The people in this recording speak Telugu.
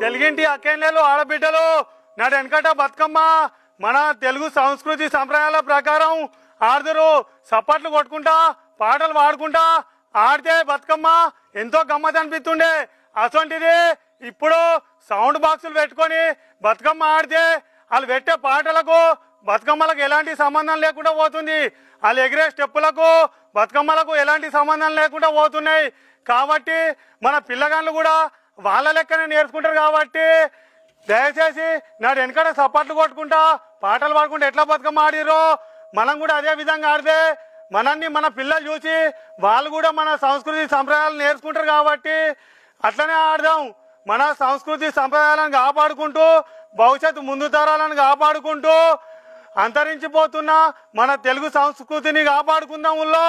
తెలుగింటి అక్కేళ్ళలు ఆడబిడ్డలు నాడు వెనకట బతుకమ్మ మన తెలుగు సంస్కృతి సంప్రదాయాల ప్రకారం ఆడుదురు. సప్పట్లు కొట్టుకుంటా పాటలు పాడుకుంటా ఆడితే బతుకమ్మ ఎంతో గమ్మత్ అనిపిస్తుండే. అసొంటిది ఇప్పుడు సౌండ్ బాక్సులు పెట్టుకొని బతుకమ్మ ఆడితే వాళ్ళు పెట్టే పాటలకు బతుకమ్మలకు ఎలాంటి సంబంధం లేకుండా పోతుంది. వాళ్ళు ఎగిరే స్టెప్పులకు బతుకమ్మలకు ఎలాంటి సంబంధం లేకుండా పోతున్నాయి. కాబట్టి మన పిల్లగాళ్ళు కూడా వాళ్ళ లెక్కనే నేర్చుకుంటారు. కాబట్టి దయచేసి నాడు వెనకట సప్పట్లు కొట్టుకుంటా పాటలు పాడుకుంటా ఎట్లా బతుకమ్మ ఆడిరో మనం కూడా అదే విధంగా ఆడితే మనల్ని మన పిల్లలు చూసి వాళ్ళు కూడా మన సంస్కృతి సంప్రదాయాలు నేర్చుకుంటారు. కాబట్టి అట్లనే ఆడదాం. మన సంస్కృతి సంప్రదాయాలను కాపాడుకుంటూ భవిష్యత్తు ముందు తరాలను కాపాడుకుంటూ అంతరించిపోతున్న మన తెలుగు సంస్కృతిని కాపాడుకుందాం. ఊళ్ళో